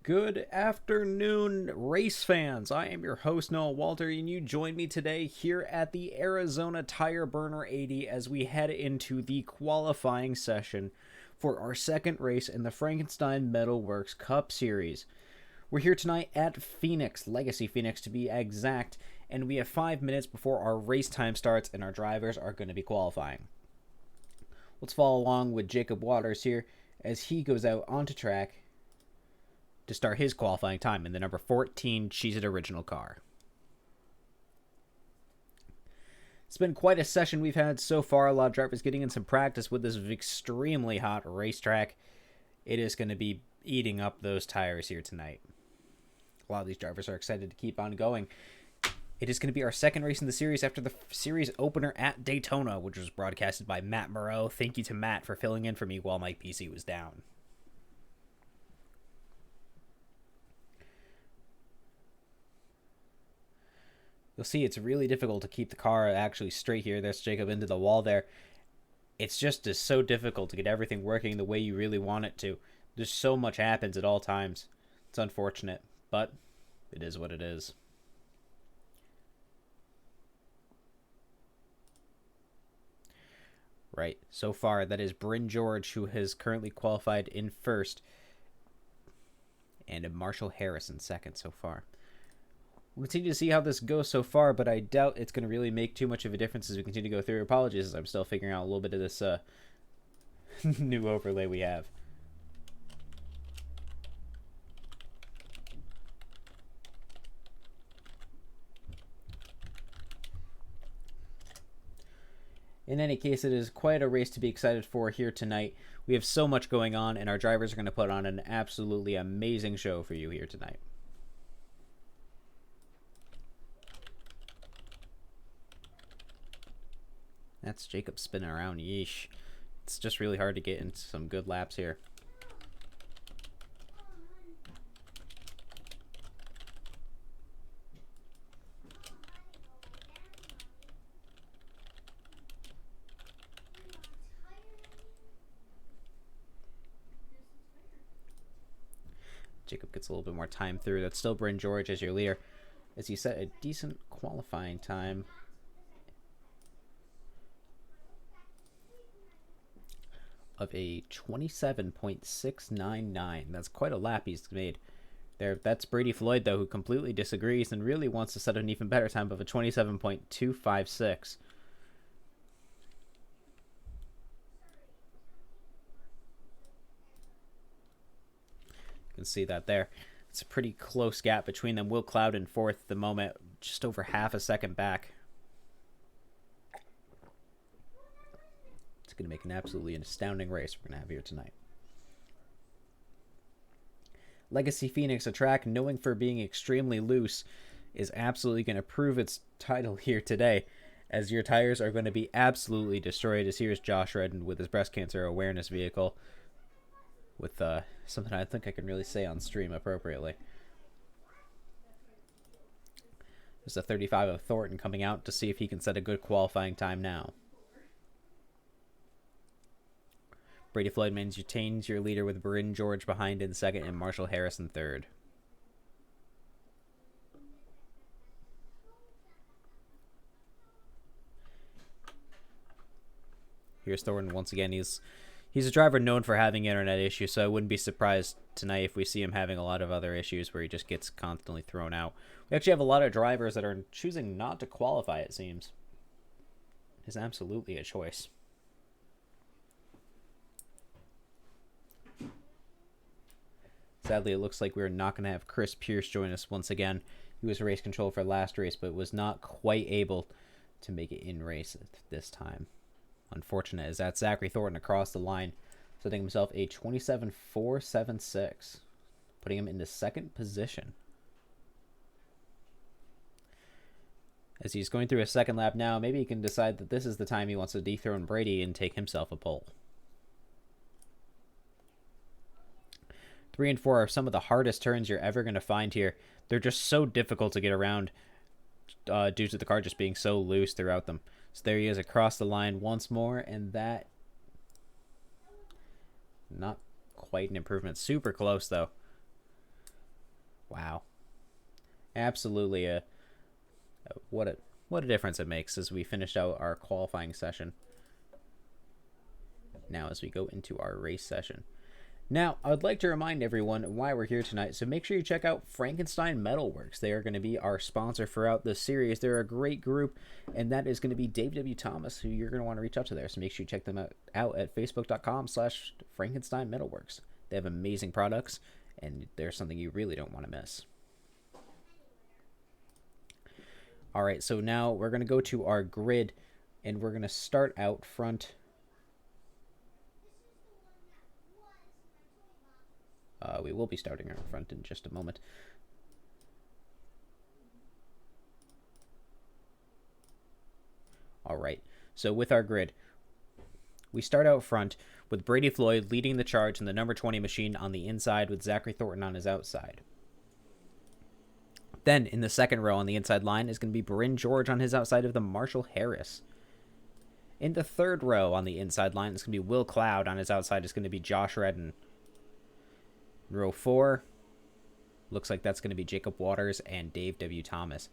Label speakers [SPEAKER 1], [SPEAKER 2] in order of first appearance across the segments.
[SPEAKER 1] Good afternoon, race fans. I am your host, Noah Walter, and you join me today here at the Arizona Tire Burner 80 as we head into the qualifying session for our second race in the Frankenstein Metalworks Cup Series. We're here tonight at Phoenix, Legacy Phoenix to be exact, and we have 5 minutes before our race time starts and our drivers are going to be qualifying. Let's follow along with Jacob Waters here as he goes out onto track to start his qualifying time in the number 14 Cheez-It Original car. It's been quite a session we've had so far. A lot of drivers getting in some practice with this extremely hot racetrack. It is going to be eating up those tires here tonight. A lot of these drivers are excited to keep on going. It is going to be our second race in the series after the series opener at Daytona, which was broadcasted by Matt Moreau. Thank you to Matt for filling in for me while my PC was down. You'll see it's really difficult to keep the car actually straight here. There's Jacob into the wall there. It's just so difficult to get everything working the way you really want it to. There's so much happens at all times. It's unfortunate, but it is what it is. Right, so far that is Bryn George, who has currently qualified in first, and Marshall Harris in second so far. We'll continue to see how this goes so far, but I doubt it's going to really make too much of a difference as we continue to go through. Apologies as I'm still figuring out a little bit of this new overlay we have. In any case, it is quite a race to be excited for here tonight. We have so much going on, and our drivers are going to put on an absolutely amazing show for you here tonight. That's Jacob spinning around. Yeesh. It's just really hard to get into some good laps here. Jacob gets a little bit more time through. That's still Bryn George as your leader, as he set a decent qualifying time of a 27.699. That's quite a lap he's made there. That's Brady Floyd, though, who completely disagrees and really wants to set an even better time of a 27.256. You can see that there. It's a pretty close gap between them. Will Cloud in fourth at the moment, just over half a second back. Going to make an absolutely astounding race we're going to have here tonight. Legacy Phoenix, a track known for being extremely loose, is absolutely going to prove its title here today, as your tires are going to be absolutely destroyed. As here's Josh Redden with his breast cancer awareness vehicle, with something I think I can really say on stream appropriately. There's a 35 of Thornton coming out to see if he can set a good qualifying time now. Brady Floyd maintains your leader with Bryn George behind in second and Marshall Harris in third. Here's Thornton once again. He's a driver known for having internet issues, so I wouldn't be surprised tonight if we see him having a lot of other issues where he just gets constantly thrown out. We actually have a lot of drivers that are choosing not to qualify, it seems. It's absolutely a choice. Sadly, it looks like we're not going to have Chris Pierce join us once again. He was race control for last race, but was not quite able to make it in race this time. Unfortunate, as that's Zachary Thornton across the line, setting himself a 27.476, putting him into second position. As he's going through a second lap now, maybe he can decide that this is the time he wants to dethrone Brady and take himself a pole. 3 and 4 are some of the hardest turns you're ever going to find here. They're just so difficult to get around due to the car just being so loose throughout them. So there he is across the line once more, and that not quite an improvement. Super close, though. Wow. Absolutely what a what a difference it makes as we finished out our qualifying session. Now as we go into our race session. Now, I'd like to remind everyone why we're here tonight, so make sure you check out Frankenstein Metalworks. They are going to be our sponsor throughout this series. They're a great group, and that is going to be Dave W. Thomas, who you're going to want to reach out to there. So make sure you check them out at facebook.com/Frankenstein Metalworks. They have amazing products, and they're something you really don't want to miss. All right, so now we're going to go to our grid, and we're going to start out front. We will be starting out front in just a moment. All right, so with our grid, we start out front with Brady Floyd leading the charge in the number 20 machine on the inside with Zachary Thornton on his outside. Then in the second row on the inside line is going to be Bryn George on his outside of the Marshall Harris. In the third row on the inside line, it's going to be Will Cloud. On his outside is going to be Josh Redden. Row 4, looks like that's going to be Jacob Waters and Dave W. Thomas.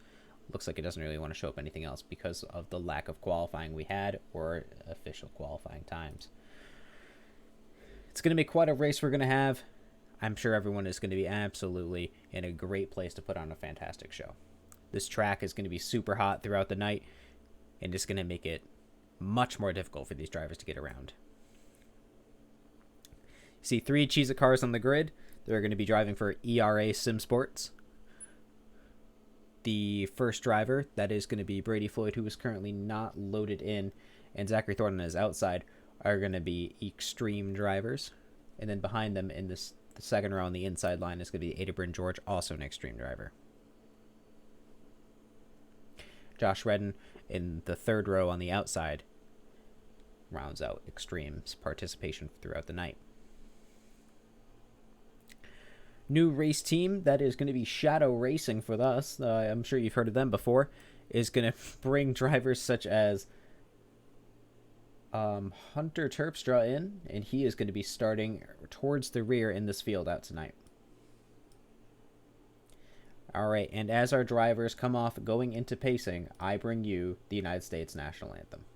[SPEAKER 1] Looks like it doesn't really want to show up anything else because of the lack of qualifying we had or official qualifying times. It's going to be quite a race we're going to have. I'm sure everyone is going to be absolutely in a great place to put on a fantastic show. This track is going to be super hot throughout the night, and it's going to make it much more difficult for these drivers to get around. You see 3 Cheez-It cars on the grid. They're going to be driving for ERA Sim Sports. The first driver, that is going to be Brady Floyd, who is currently not loaded in, and Zachary Thornton is outside, are going to be Extreme drivers. And then behind them in the second row on the inside line is going to be Ada Bryn George, also an Extreme driver. Josh Redden in the third row on the outside rounds out Extreme's participation throughout the night. New race team that is going to be Shadow Racing for us. I'm sure you've heard of them before. Is going to bring drivers such as Hunter Terpstra in, and he is going to be starting towards the rear in this field out tonight. All right, and as our drivers come off going into pacing, I bring you the United States National Anthem.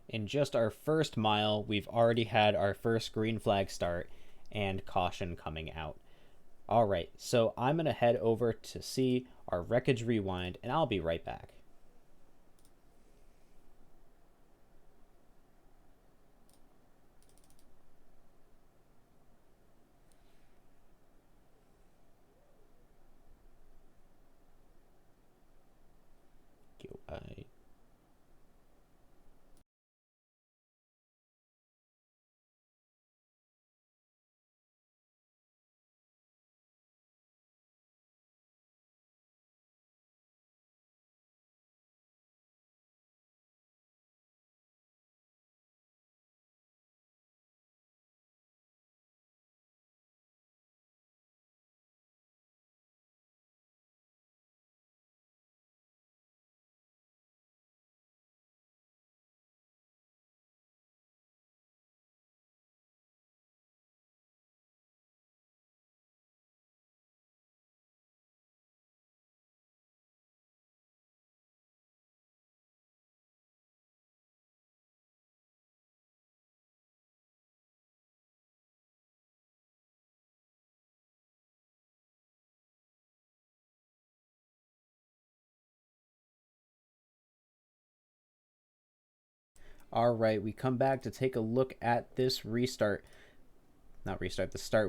[SPEAKER 1] In just our first mile, we've already had our first green flag start and caution coming out. All right, so I'm going to head over to see our wreckage rewind, and I'll be right back. I All right, we come back to take a look at this the start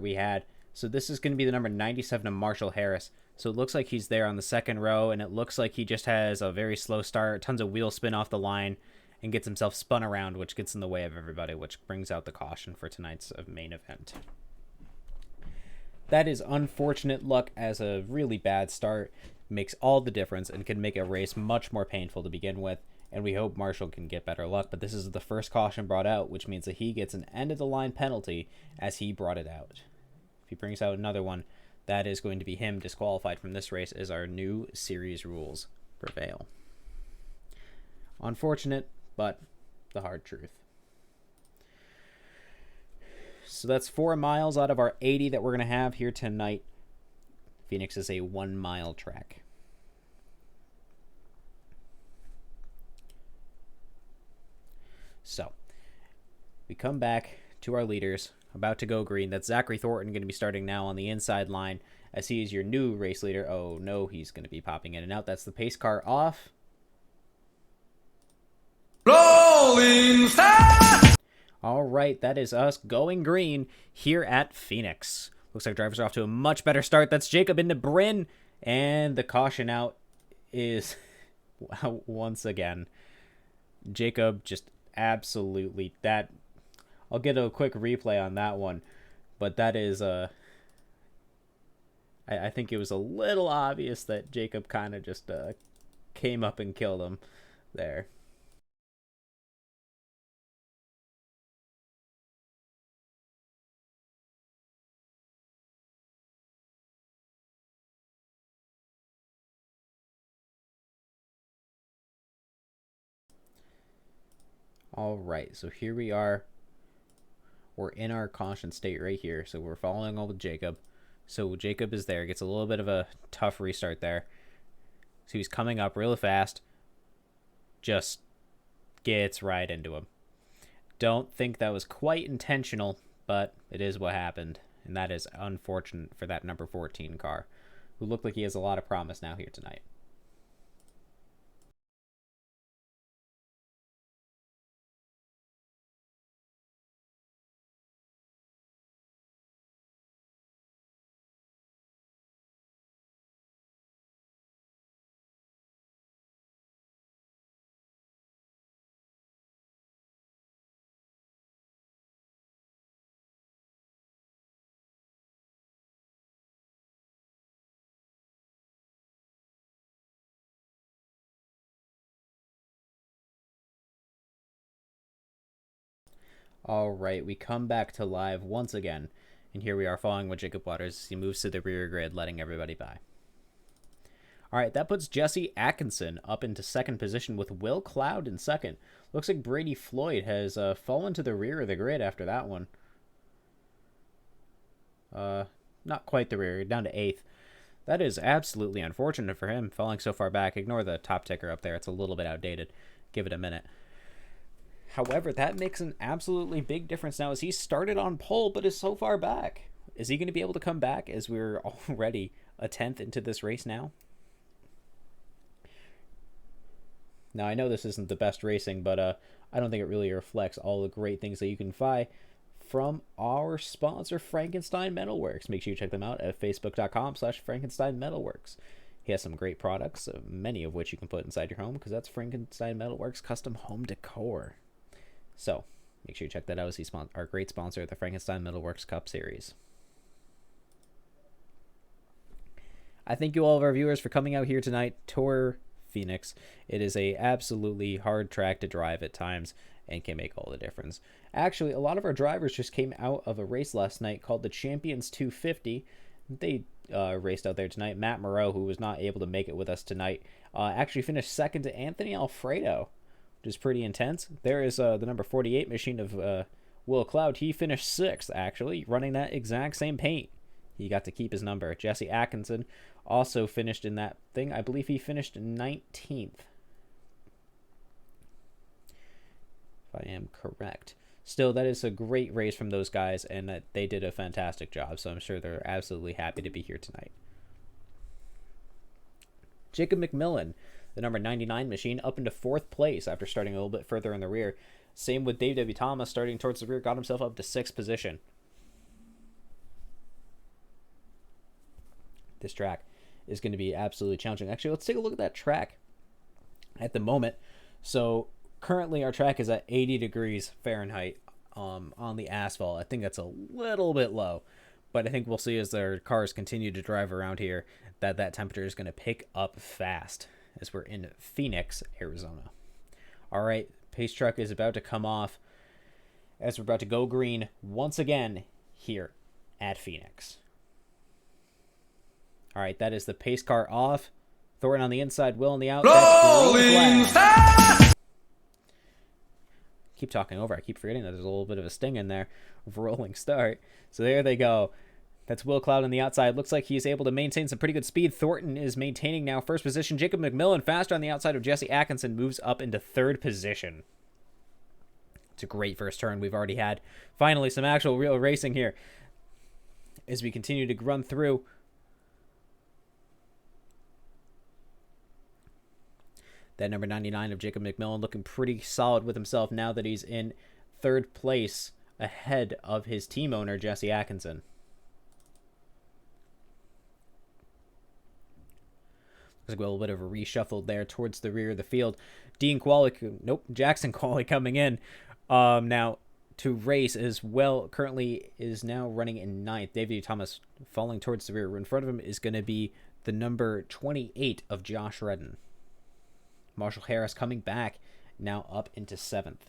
[SPEAKER 1] we had. So this is going to be the number 97 of Marshall Harris. So it looks like he's there on the second row, and it looks like he just has a very slow start, tons of wheel spin off the line, and gets himself spun around, which gets in the way of everybody, which brings out the caution for tonight's main event. That is unfortunate luck, as a really bad start makes all the difference and can make a race much more painful to begin with. And we hope Marshall can get better luck, but this is the first caution brought out, which means that he gets an end-of-the-line penalty as he brought it out. If he brings out another one, that is going to be him disqualified from this race as our new series rules prevail. Unfortunate, but the hard truth. So that's 4 miles out of our 80 that we're going to have here tonight. Phoenix is a 1 mile track. So, we come back to our leaders, about to go green. That's Zachary Thornton going to be starting now on the inside line as he is your new race leader. Oh no, he's going to be popping in and out. That's the pace car off. Rolling Star! All right, that is us going green here at Phoenix. Looks like drivers are off to a much better start. That's Jacob into Bryn, and the caution out is once again Jacob just absolutely that. I'll get a quick replay on that one, but that is I think it was a little obvious that Jacob kind of just came up and killed him there. All right, so here we are. We're in our caution state right here, so we're following on with Jacob. So Jacob is there, gets a little bit of a tough restart there. So he's coming up really fast, just gets right into him. Don't think that was quite intentional, but it is what happened, and that is unfortunate for that number 14 car, who looked like he has a lot of promise now here tonight. All right, we come back to live once again, and here we are following with Jacob Waters as he moves to the rear grid, letting everybody by. All right, that puts Jesse Atkinson up into second position with Will Cloud in second. Looks like Brady Floyd has fallen to the rear of the grid after that one. Not quite the rear, down to 8th. That is absolutely unfortunate for him, falling so far back. Ignore the top ticker up there. It's a little bit outdated. Give it a minute. However, that makes an absolutely big difference now as he started on pole but is so far back. Is he going to be able to come back as we're already a 10th into this race now? Now, I know this isn't the best racing, but I don't think it really reflects all the great things that you can buy from our sponsor, Frankenstein Metalworks. Make sure you check them out at facebook.com/Frankenstein Metalworks. He has some great products, many of which you can put inside your home because that's Frankenstein Metalworks custom home decor. So, make sure you check that out as he's our great sponsor of the Frankenstein Metalworks Cup Series. I thank you all of our viewers for coming out here tonight. Tour Phoenix. It is a absolutely hard track to drive at times and can make all the difference. Actually, a lot of our drivers just came out of a race last night called the Champions 250. They raced out there tonight. Matt Moreau, who was not able to make it with us tonight, actually finished second to Anthony Alfredo, which is pretty intense. There is the number 48 machine of Will Cloud. He finished 6th, actually, running that exact same paint. He got to keep his number. Jesse Atkinson also finished in that thing. I believe he finished 19th, if I am correct. Still, that is a great race from those guys, and that they did a fantastic job, so I'm sure they're absolutely happy to be here tonight. Jacob Mcmillan, the number 99 machine, up into 4th place after starting a little bit further in the rear. Same with Dave W. Thomas starting towards the rear, got himself up to 6th position. This track is going to be absolutely challenging. Actually, let's take a look at that track at the moment. So currently our track is at 80 degrees Fahrenheit on the asphalt. I think that's a little bit low, but I think we'll see as their cars continue to drive around here that temperature is going to pick up fast as we're in Phoenix, Arizona. All right, pace truck is about to come off as we're about to go green once again here at Phoenix. All right, that is the pace car off. Thornton on the inside, Will on the out. Rolling Star! Keep talking over. I keep forgetting that there's a little bit of a sting in there. Rolling start. So there they go. That's Will Cloud on the outside. Looks like he's able to maintain some pretty good speed. Thornton is maintaining now first position. Jacob Mcmillan faster on the outside of Jesse Atkinson, moves up into 3rd position. It's a great first turn we've already had. Finally, some actual real racing here as we continue to run through. That number 99 of Jacob Mcmillan looking pretty solid with himself now that he's in 3rd place ahead of his team owner, Jesse Atkinson. There's a little bit of a reshuffle there towards the rear of the field. Jackson Qualley coming in now to race as well. Currently is now running in 9th. David Thomas falling towards the rear. In front of him is going to be the number 28 of Josh Redden. Marshall Harris coming back now up into 7th.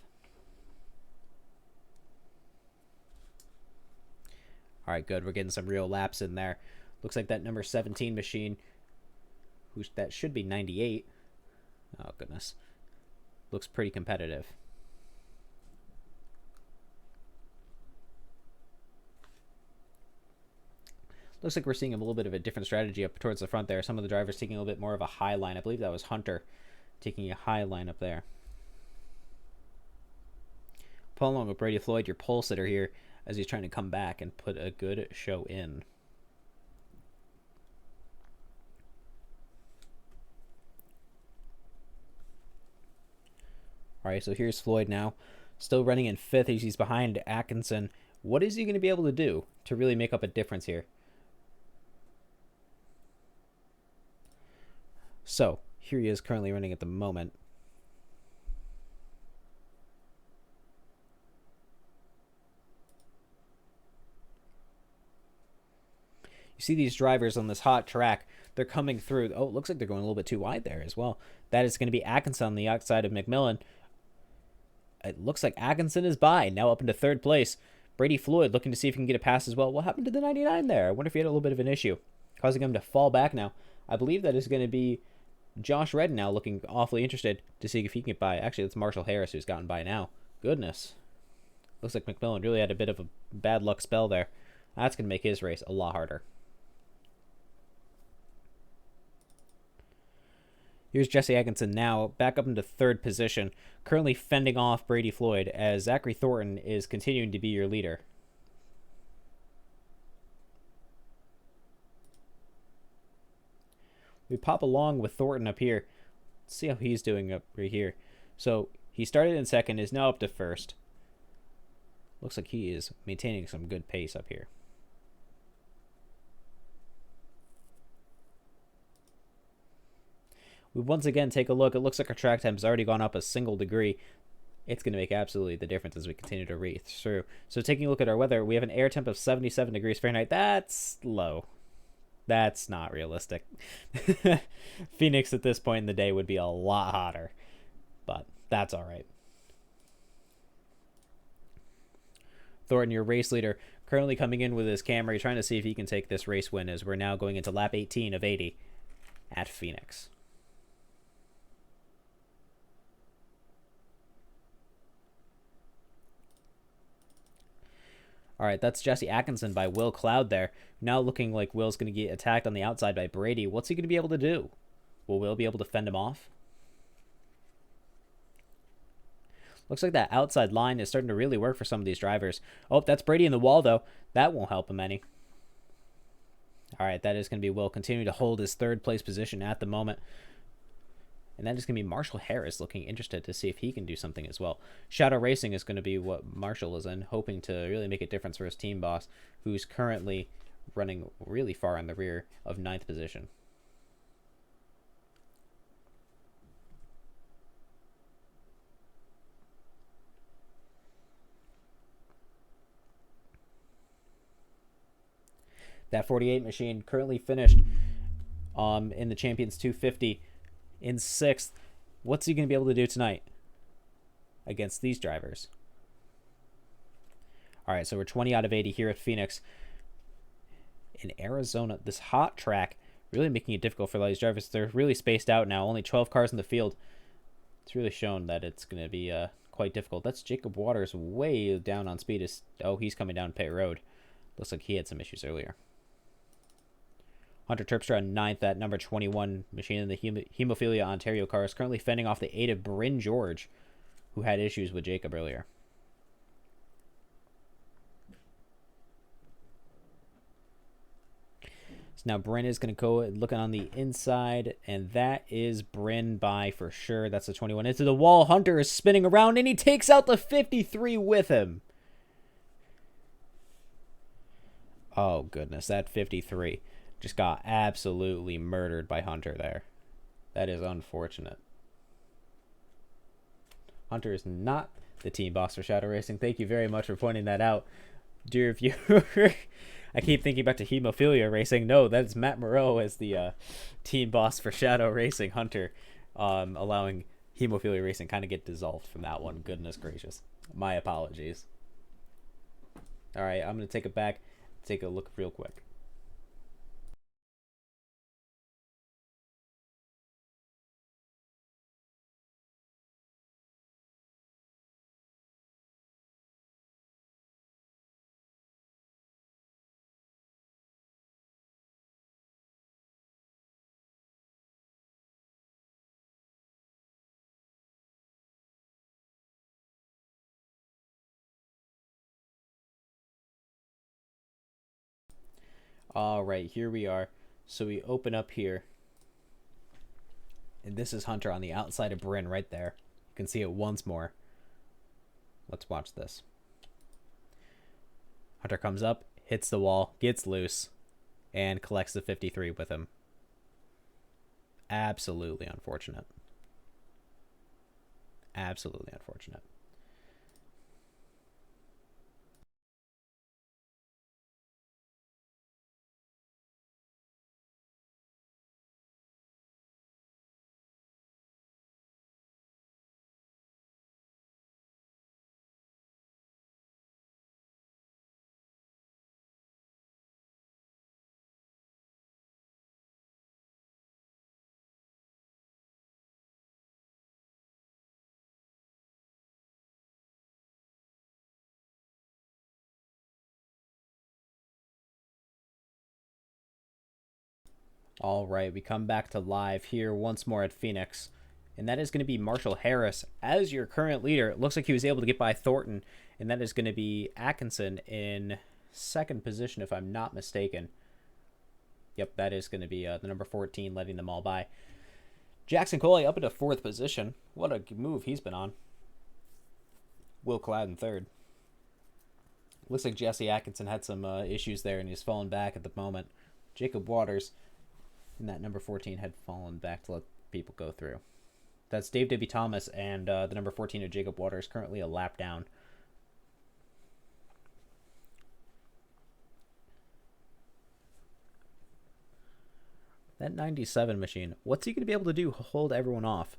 [SPEAKER 1] All right, good. We're getting some real laps in there. Looks like that number 17 machine, that should be 98. Oh, goodness. Looks pretty competitive. Looks like we're seeing a little bit of a different strategy up towards the front there. Some of the drivers taking a little bit more of a high line. I believe that was Hunter taking a high line up there. Pull along with Brady Floyd, your pole sitter here, as he's trying to come back and put a good show in. All right, so here's Floyd now, still running in 5th. He's behind Atkinson. What is he going to be able to do to really make up a difference here? So here he is currently running at the moment. You see these drivers on this hot track. They're coming through. Oh, it looks like they're going a little bit too wide there as well. That is going to be Atkinson on the outside of Mcmillan. It looks like Atkinson is by, now up into 3rd place. Brady Floyd looking to see if he can get a pass as well. What happened to the 99 there? I wonder if he had a little bit of an issue, causing him to fall back now. I believe that is going to be Josh Redden now looking awfully interested to see if he can get by. Actually, it's Marshall Harris who's gotten by now. Goodness. Looks like Mcmillan really had a bit of a bad luck spell there. That's going to make his race a lot harder. Here's Jesse Atkinson now, back up into 3rd position, currently fending off Brady Floyd as Zachary Thornton is continuing to be your leader. We pop along with Thornton up here. Let's see how he's doing up right here. So he started in 2nd, is now up to 1st. Looks like he is maintaining some good pace up here. We once again take a look. It looks like our track time has already gone up a single degree. It's going to make absolutely the difference as we continue to race through. So taking a look at our weather, we have an air temp of 77 degrees Fahrenheit. That's low. That's not realistic. Phoenix at this point in the day would be a lot hotter, but that's all right. Thornton, your race leader, currently coming in with his Camry, trying to see if he can take this race win as we're now going into lap 18 of 80 at Phoenix. All right, that's Jesse Atkinson by Will Cloud there. Now looking like Will's going to get attacked on the outside by Brady. What's he going to be able to do? Will Will be able to fend him off? Looks like that outside line is starting to really work for some of these drivers. Oh, that's Brady in the wall, though. That won't help him any. All right, that is going to be Will continuing to hold his 3rd place position at the moment. And that is going to be Marshall Harris looking interested to see if he can do something as well. Shadow Racing is going to be what Marshall is in, hoping to really make a difference for his team boss, who's currently running really far in the rear of 9th position. That 48 machine currently finished in the Champions 250 in 6th. What's he going to be able to do tonight against these drivers? All right, so we're 20 out of 80 here at Phoenix. In Arizona, this hot track really making it difficult for these drivers. They're really spaced out now. Only 12 cars in the field. It's really shown that it's going to be quite difficult. That's Jacob Waters way down on speed. Oh, he's coming down pit road. Looks like he had some issues earlier. Hunter Terpstra on 9th, that number 21 machine in the Hemophilia Ontario car is currently fending off the 8 of Bryn George, who had issues with Jacob earlier. So now Bryn is going to go looking on the inside, and that is Bryn by for sure. That's the 21 into the wall. Hunter is spinning around, and he takes out the 53 with him. Oh, goodness, that 53 just got absolutely murdered by Hunter there. That is unfortunate. Hunter is not the team boss for Shadow Racing. Thank you very much for pointing that out, dear viewer. I keep thinking back to Hemophilia Racing. No, that's Matt Moreau as the team boss for Shadow Racing. Hunter allowing Hemophilia Racing kind of get dissolved from that one. Goodness gracious. My apologies. All right, I'm going to take it back. Take a look real quick. All right, here we are. So we open up here. And this is Hunter on the outside of Bryn right there. You can see it once more. Let's watch this. Hunter comes up, hits the wall, gets loose, and collects the 53 with him. Absolutely unfortunate. Absolutely unfortunate. All right, we come back to live here once more at Phoenix. And that is going to be Marshall Harris as your current leader. It looks like he was able to get by Thornton. And that is going to be Atkinson in 2nd position, if I'm not mistaken. Yep, that is going to be the number 14, letting them all by. Jackson Coley up into 4th position. What a move he's been on. Will Cloud in 3rd. Looks like Jesse Atkinson had some issues there, and he's fallen back at the moment. Jacob Waters in that number 14 had fallen back to let people go through. That's Dave Dibby Thomas and the number 14 of Jacob Waters, currently a lap down. That 97 machine, what's he going to be able to do? Hold everyone off.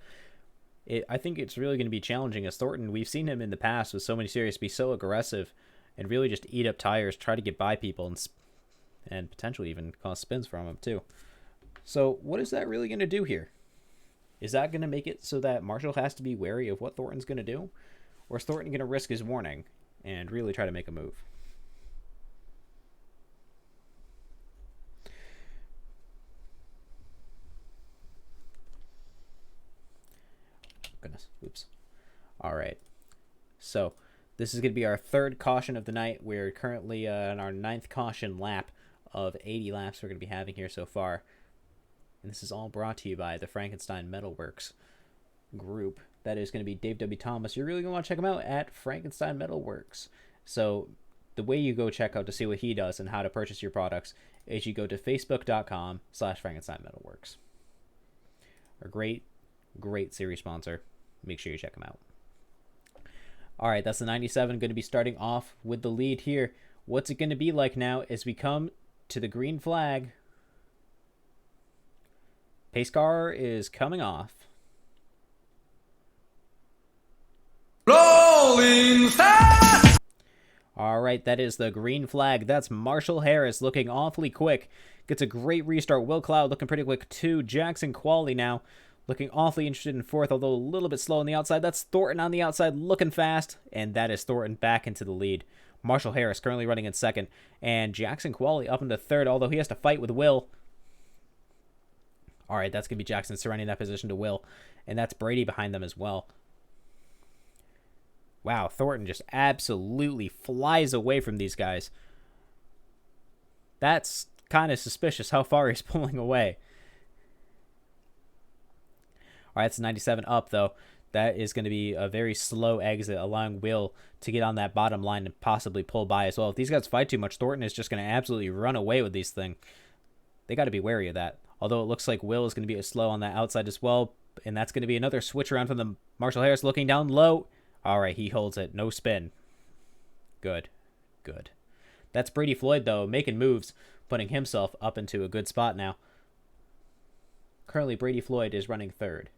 [SPEAKER 1] I think it's really going to be challenging as Thornton. We've seen him in the past with so many series be so aggressive and really just eat up tires, try to get by people, and potentially even cause spins from him too. So what is that really going to do here? Is that going to make it so that Marshall has to be wary of what Thornton's going to do? Or is Thornton going to risk his warning and really try to make a move? Goodness. Oops. All right. So this is going to be our 3rd caution of the night. We're currently on our 9th caution lap of 80 laps we're going to be having here so far. And this is all brought to you by the Frankenstein Metalworks group. That is going to be Dave W. Thomas. You're really going to want to check him out at Frankenstein Metalworks. So the way you go check out to see what he does and how to purchase your products is you go to facebook.com/Frankenstein Metalworks. A great series sponsor. Make sure you check them out. All right, that's the 97 going to be starting off with the lead here. What's it going to be like now as we come to the green flag? Pace car is coming off. Rolling fast! All right, that is the green flag. That's Marshall Harris looking awfully quick. Gets a great restart. Will Cloud looking pretty quick too. Jackson Qualley now looking awfully interested in fourth, although a little bit slow on the outside. That's Thornton on the outside looking fast, and that is Thornton back into the lead. Marshall Harris currently running in second, and Jackson Qualley up into third, although he has to fight with Will. All right, that's going to be Jackson surrendering that position to Will, and that's Brady behind them as well. Wow, Thornton just absolutely flies away from these guys. That's kind of suspicious how far he's pulling away. All right, it's 97 up, though. That is going to be a very slow exit, allowing Will to get on that bottom line and possibly pull by as well. If these guys fight too much, Thornton is just going to absolutely run away with these things. They got to be wary of that. Although it looks like Will is going to be slow on that outside as well, and that's going to be another switch around from the Marshall Harris looking down low. All right, he holds it. No spin. Good. That's Brady Floyd, though, making moves, putting himself up into a good spot now. Currently, Brady Floyd is running third.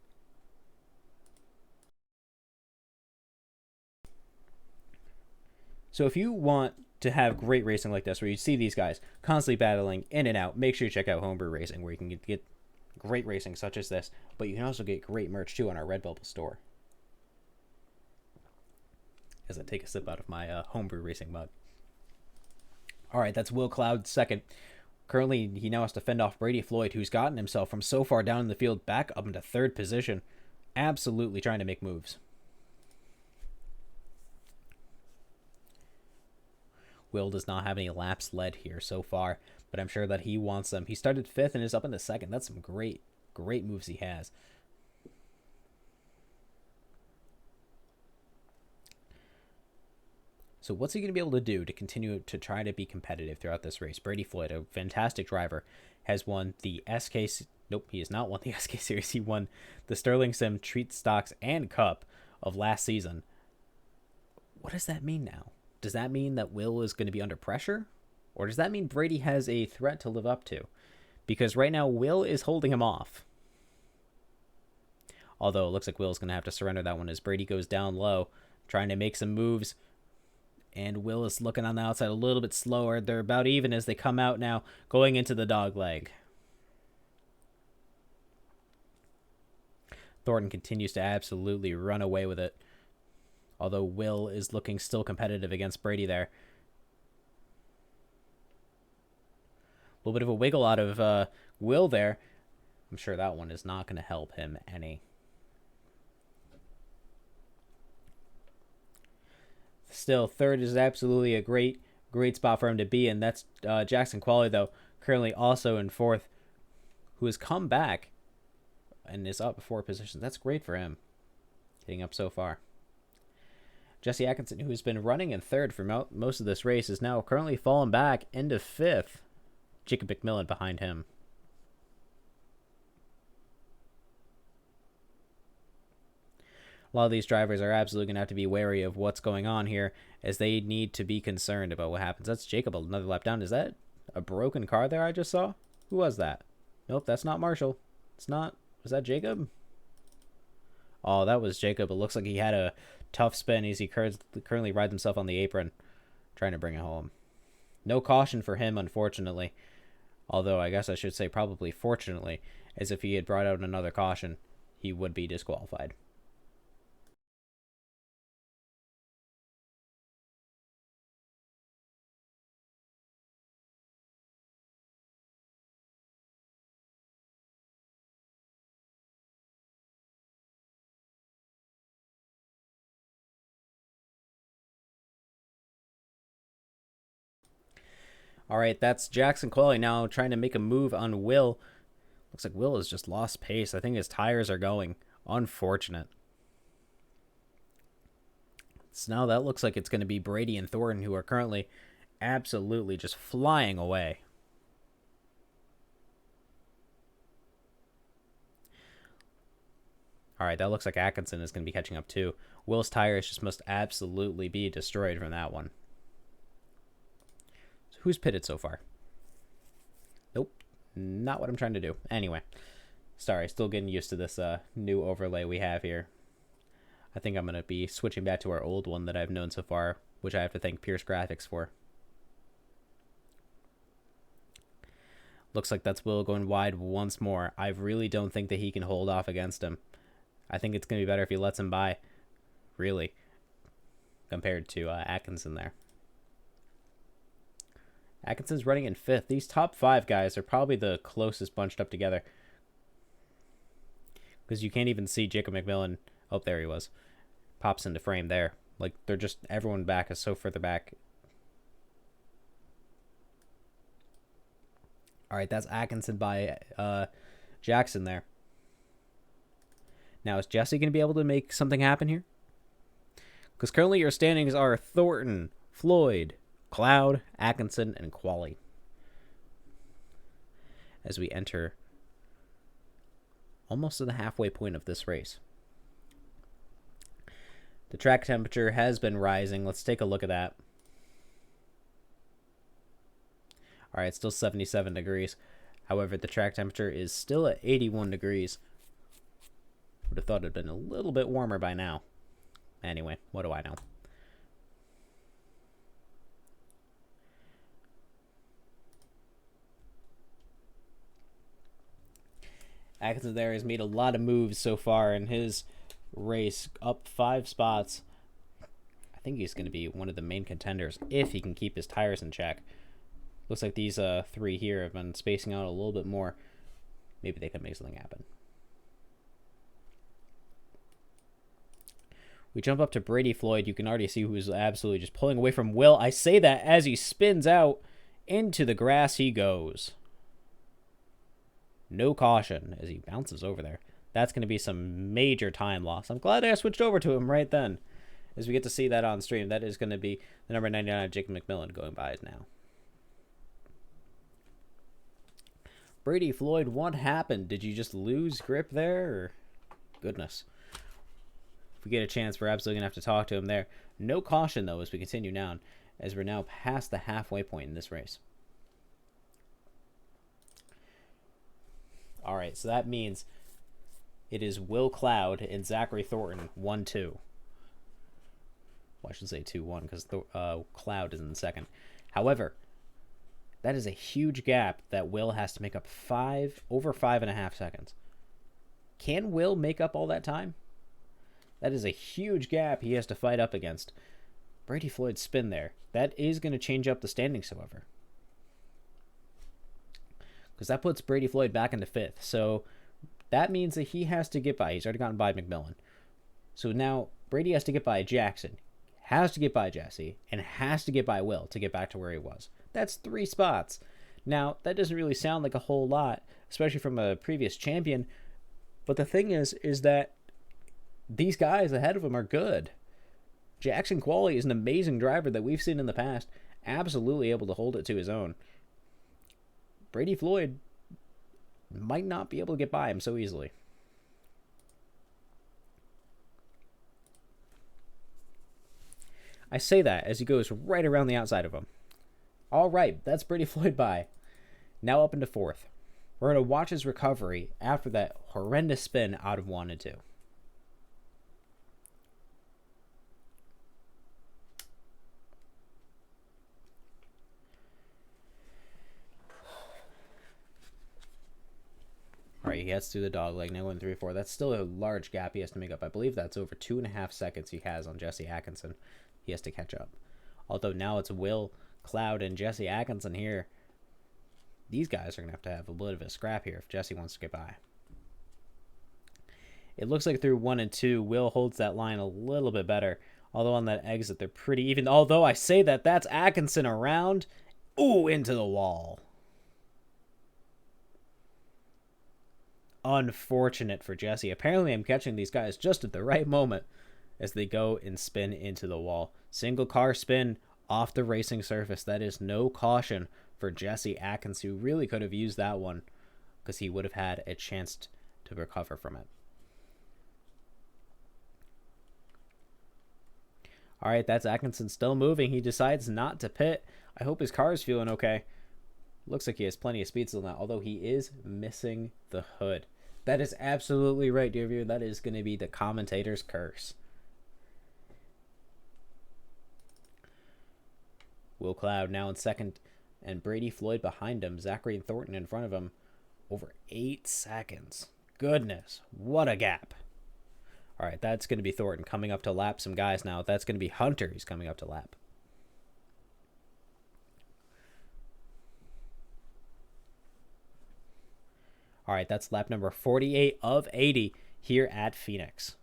[SPEAKER 1] So if you want to have great racing like this, where you see these guys constantly battling in and out, make sure you check out Homebrew Racing, where you can get great racing such as this, but you can also get great merch, too, on our Redbubble store. As I take a sip out of my Homebrew Racing mug. All right, that's Will Cloud second. Currently, he now has to fend off Brady Floyd, who's gotten himself from so far down in the field back up into third position. Absolutely trying to make moves. Will does not have any laps led here so far, but I'm sure that he wants them. He started fifth and is up into second. That's some great moves he has. So what's he going to be able to do to continue to try to be competitive throughout this race? Brady Floyd, a fantastic driver, has won the SK... Nope, he has not won the SK Series. He won the Sterling Sim Treat Stocks and Cup of last season. What does that mean now? Does that mean that Will is going to be under pressure? Or does that mean Brady has a threat to live up to? Because right now, Will is holding him off. Although it looks like Will's going to have to surrender that one as Brady goes down low, trying to make some moves. And Will is looking on the outside a little bit slower. They're about even as they come out now, going into the dog leg. Thornton continues to absolutely run away with it. Although Will is looking still competitive against Brady there. A little bit of a wiggle out of Will there. I'm sure that one is not going to help him any. Still, third is absolutely a great spot for him to be in. That's Jackson Qualley, though, currently also in fourth, who has come back and is up 4 positions. That's great for him, getting up so far. Jesse Atkinson, who's been running in third for most of this race, is now currently fallen back into fifth. Jacob Mcmillan behind him. A lot of these drivers are absolutely going to have to be wary of what's going on here, as they need to be concerned about what happens. That's Jacob another lap down. Is that a broken car there I just saw? Who was that? Nope, that's not Marshall. It's not. Was that Jacob? Oh, that was Jacob. It looks like he had a tough spin as he currently rides himself on the apron, trying to bring it home. No caution for him, unfortunately. Although, I guess I should say probably fortunately, as if he had brought out another caution, he would be disqualified. All right, that's Jackson Qualley now trying to make a move on Will. Looks like Will has just lost pace. I think his tires are going. Unfortunate. So now that looks like it's going to be Brady and Thornton, who are currently absolutely just flying away. All right, that looks like Atkinson is going to be catching up too. Will's tires just must absolutely be destroyed from that one. So who's pitted so far? Nope, not what I'm trying to do. Anyway, sorry, still getting used to this new overlay we have here. I think I'm going to be switching back to our old one that I've known so far, which I have to thank Pierce Graphics for. Looks like that's Will going wide once more. I really don't think that he can hold off against him. I think it's going to be better if he lets him by, really, compared to Atkinson there. Atkinson's running in 5th. These top 5 guys are probably the closest bunched up together. Because you can't even see Jacob Mcmillan. Oh, there he was. Pops into frame there. Like, they're just, everyone back is so further back. All right, that's Atkinson by Jackson there. Now, is Jesse going to be able to make something happen here? Because currently your standings are Thornton, Floyd, Cloud, Atkinson, and Qualley. As we enter almost to the halfway point of this race. The track temperature has been rising. Let's take a look at that. All right, it's still 77 degrees. However, the track temperature is still at 81 degrees. Would have thought it had been a little bit warmer by now. Anyway, what do I know? Atkinson there has made a lot of moves so far in his race, up 5 spots. I think he's going to be one of the main contenders if he can keep his tires in check. Looks like these 3 here have been spacing out a little bit more. Maybe they can make something happen. We jump up to Brady Floyd. You can already see who's absolutely just pulling away from Will. I say that as he spins out into the grass he goes. No caution as he bounces over there. That's going to be some major time loss. I'm glad I switched over to him right then. As we get to see that on stream, that is going to be the number 99 Jacob Mcmillan going by now. Brady Floyd, what happened? Did you just lose grip there? Or... Goodness. If we get a chance, we're absolutely going to have to talk to him there. No caution, though, as we continue down, as we're now past the halfway point in this race. All right, so that means it is Will Cloud and Zachary Thornton 1-2. Well, I should say 2-1 because Cloud is in second. However, that is a huge gap that Will has to make up over 5.5 seconds. Can Will make up all that time? That is a huge gap he has to fight up against. Brady Floyd's spin there. That is going to change up the standings, however. Because that puts Brady Floyd back into 5th. So that means that he has to get by. He's already gotten by Mcmillan. So now Brady has to get by Jackson, has to get by Jesse, and has to get by Will to get back to where he was. That's 3 spots. Now, that doesn't really sound like a whole lot, especially from a previous champion. But the thing is that these guys ahead of him are good. Jackson Qualley is an amazing driver that we've seen in the past, absolutely able to hold it to his own. Brady Floyd might not be able to get by him so easily. I say that as he goes right around the outside of him. All right, that's Brady Floyd by. Now up into 4th. We're going to watch his recovery after that horrendous spin out of 1 and 2. All right, he gets through the dog leg, now 1, 3, 4. That's still a large gap he has to make up. I believe that's over 2.5 seconds he has on Jesse Atkinson. He has to catch up. Although now it's Will Cloud and Jesse Atkinson here. These guys are going to have a bit of a scrap here if Jesse wants to get by. It looks like through 1 and 2, Will holds that line a little bit better. Although on that exit, they're pretty even. Although I say that, that's Atkinson around. Ooh, into the wall. unfortunate for Jesse. Apparently, I'm catching these guys just at the right moment as they go and spin into the wall. Single car spin off the racing surface. That is no caution for Jesse Atkins, who really could have used that one because he would have had a chance to recover from it. All right, that's Atkinson still moving. He decides not to pit. I hope his car is feeling okay. Looks like he has plenty of speed still now, although he is missing the hood. That is absolutely right, dear viewer. That is going to be the commentator's curse. Will Cloud now in second, and Brady Floyd behind him. Zachary Thornton in front of him. Over 8 seconds. Goodness, what a gap. All right, that's going to be Thornton coming up to lap some guys now. That's going to be Hunter. He's coming up to lap. All right, that's lap number 48 of 80 here at Phoenix.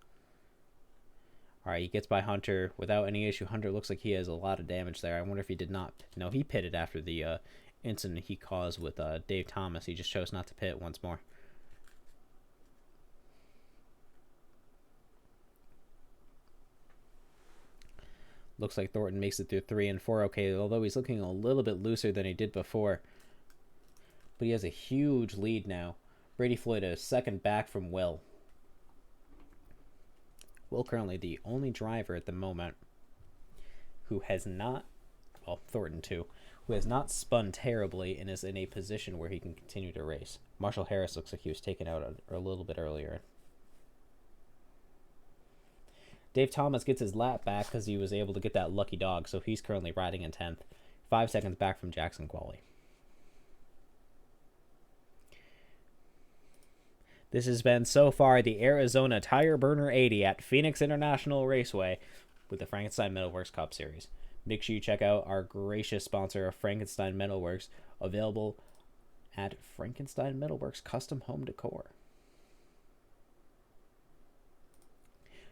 [SPEAKER 1] All right, he gets by Hunter without any issue. Hunter looks like he has a lot of damage there. I wonder if he did not. No, he pitted after the incident he caused with Dave Thomas. He just chose not to pit once more. Looks like Thornton makes it through 3 and 4 okay, although he's looking a little bit looser than he did before. But he has a huge lead now. Brady Floyd is second back from Will. Will currently the only driver at the moment who has not, well, Thornton too, who has not spun terribly and is in a position where he can continue to race. Marshall Harris looks like he was taken out a little bit earlier. Dave Thomas gets his lap back because he was able to get that lucky dog, so he's currently riding in 10th. 5 seconds back from Jackson Qualley. This has been, so far, the Arizona Tire Burner 80 at Phoenix International Raceway with the Frankenstein Metalworks Cup Series. Make sure you check out our gracious sponsor of Frankenstein Metalworks, available at Frankenstein Metalworks Custom Home Decor.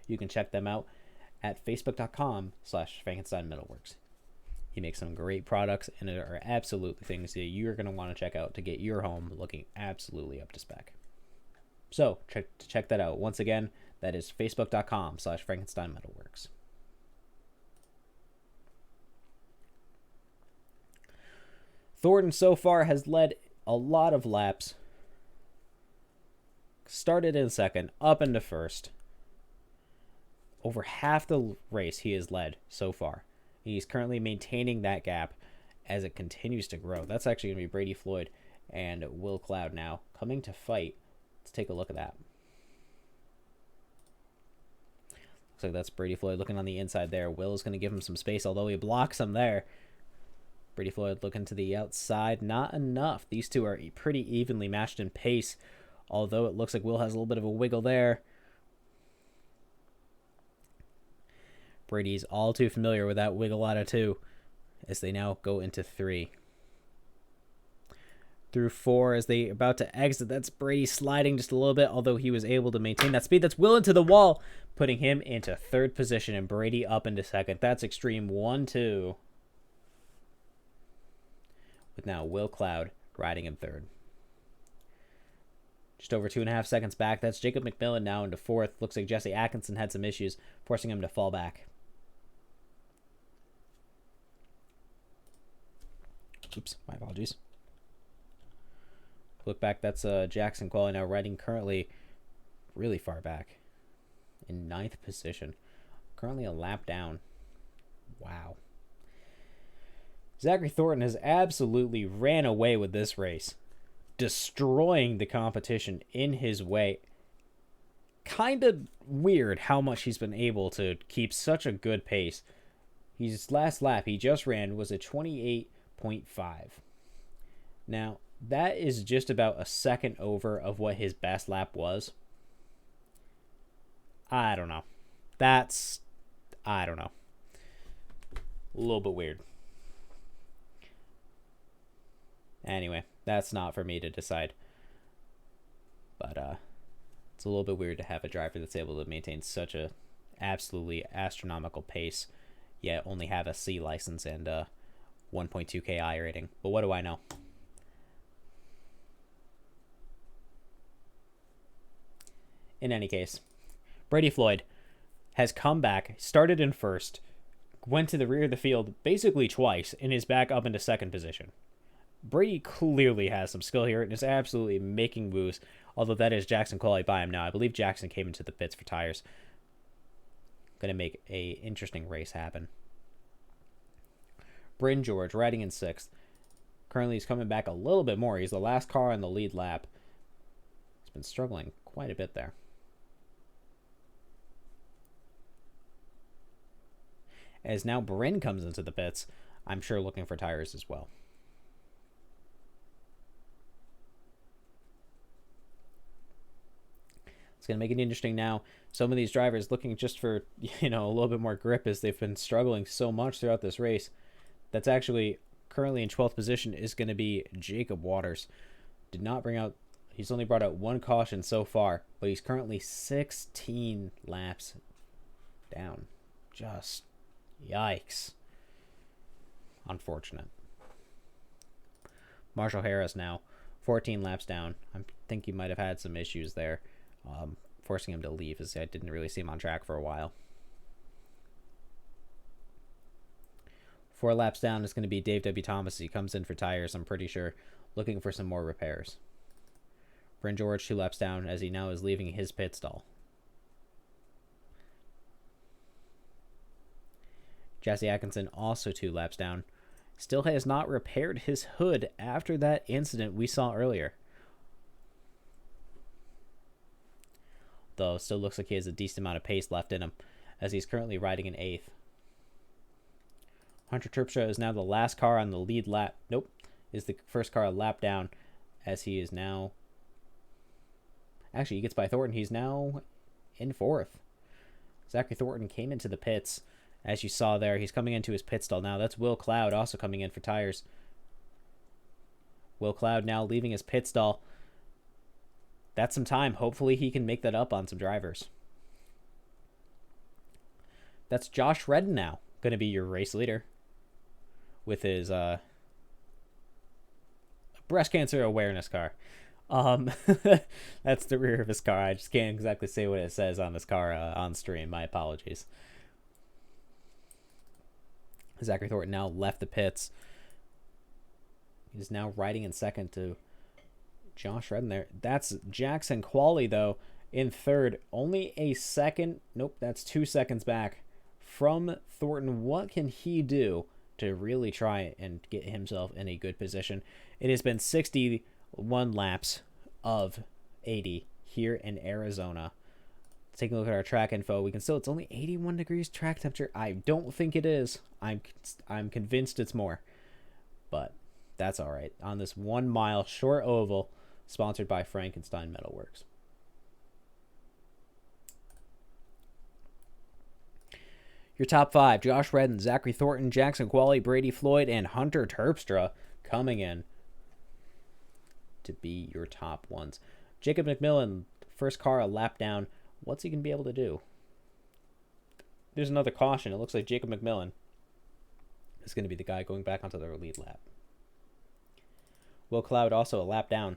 [SPEAKER 1] You can check them out at facebook.com/Frankenstein Metalworks. He makes some great products, and there are absolutely things that you're going to want to check out to get your home looking absolutely up to spec. So check that out. Once again, that is facebook.com/Frankenstein Metalworks. Thornton so far has led a lot of laps. Started in second, up into first. Over half the race he has led so far. He's currently maintaining that gap as it continues to grow. That's actually going to be Brady Floyd and Will Cloud now coming to fight. Let's take a look at that. Looks like that's Brady Floyd looking on the inside there. Will is going to give him some space, although he blocks him there. Brady Floyd looking to the outside. Not enough. These two are pretty evenly matched in pace, although it looks like Will has a little bit of a wiggle there. Brady's all too familiar with that wiggle out of 2 as they now go into 3. Through 4 as they about to exit. That's Brady sliding just a little bit, although he was able to maintain that speed. That's Will into the wall, putting him into 3rd position and Brady up into 2nd. That's extreme 1-2. With now Will Cloud riding in 3rd. Just over 2.5 seconds back. That's Jacob Mcmillan now into 4th. Looks like Jesse Atkinson had some issues, forcing him to fall back. Oops, my apologies. Look back, that's Jackson Qualley now riding currently really far back in 9th position. Currently a lap down. Wow. Zachary Thornton has absolutely ran away with this race, destroying the competition in his way. Kind of weird how much he's been able to keep such a good pace. His last lap he just ran was a 28.5. Now, that is just about a second over of what his best lap was. I don't know. I don't know. A little bit weird. Anyway, that's not for me to decide. But it's a little bit weird to have a driver that's able to maintain such a absolutely astronomical pace, yet only have a C license and 1.2 KI rating. But what do I know? In any case, Brady Floyd has come back, started in first, went to the rear of the field basically twice, and is back up into second position. Brady clearly has some skill here and is absolutely making moves, although that is Jackson Qualley by him now. I believe Jackson came into the pits for tires. Going to make a interesting race happen. Bryn George riding in sixth. Currently he's coming back a little bit more. He's the last car on the lead lap. He's been struggling quite a bit there. As now Bryn comes into the pits, I'm sure looking for tires as well. It's going to make it interesting now. Some of these drivers looking just for, a little bit more grip as they've been struggling so much throughout this race. That's actually currently in 12th position is going to be Jacob Waters. He's only brought out one caution so far, but he's currently 16 laps down. Just yikes. Unfortunate. Marshall Harris now 14 laps down. I think he might have had some issues there, forcing him to leave, as I didn't really see him on track for a while. 4 laps down is going to be Dave W. Thomas. He comes in for tires, I'm pretty sure, looking for some more repairs. Bryn George 2 laps down as he now is leaving his pit stall. Jesse Atkinson also 2 laps down. Still has not repaired his hood after that incident we saw earlier. Though still looks like he has a decent amount of pace left in him as he's currently riding in 8th. Hunter Terpstra is now the last car on the lead lap. Nope. Is the first car a lap down as he is now... Actually, he gets by Thornton. He's now in 4th. Zachary Thornton came into the pits. As you saw there, he's coming into his pit stall now. That's Will Cloud also coming in for tires. Will Cloud now leaving his pit stall. That's some time. Hopefully he can make that up on some drivers. That's Josh Redden now going to be your race leader with his breast cancer awareness car. That's the rear of his car. I just can't exactly say what it says on his car on stream. My apologies. Zachary Thornton now left the pits. He's now riding in second to Josh Redden there. That's Jackson Qualley, though, in third. Only a second. Nope, that's 2 seconds back from Thornton. What can he do to really try and get himself in a good position? It has been 61 laps of 80 here in Arizona. Taking a look at our track info, it's only 81 degrees track temperature. I don't think it is. I'm convinced it's more, but that's all right. On this 1 mile short oval, sponsored by Frankenstein Metalworks. Your top 5: Josh Redden, Zachary Thornton, Jackson Qualley, Brady Floyd, and Hunter Terpstra coming in to be your top ones. Jacob Mcmillan, first car a lap down. What's he going to be able to do? There's another caution. It looks like Jacob Mcmillan is going to be the guy going back onto their lead lap. Will Cloud also a lap down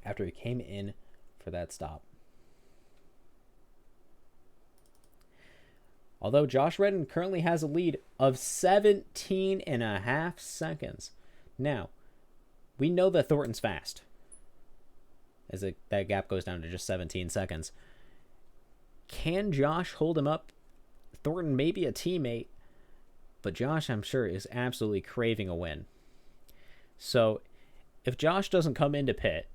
[SPEAKER 1] after he came in for that stop. Although Josh Redden currently has a lead of 17.5 seconds. Now, we know that Thornton's fast, as that gap goes down to just 17 seconds. Can Josh hold him up? Thornton may be a teammate, but Josh, I'm sure, is absolutely craving a win. So, if Josh doesn't come into pit,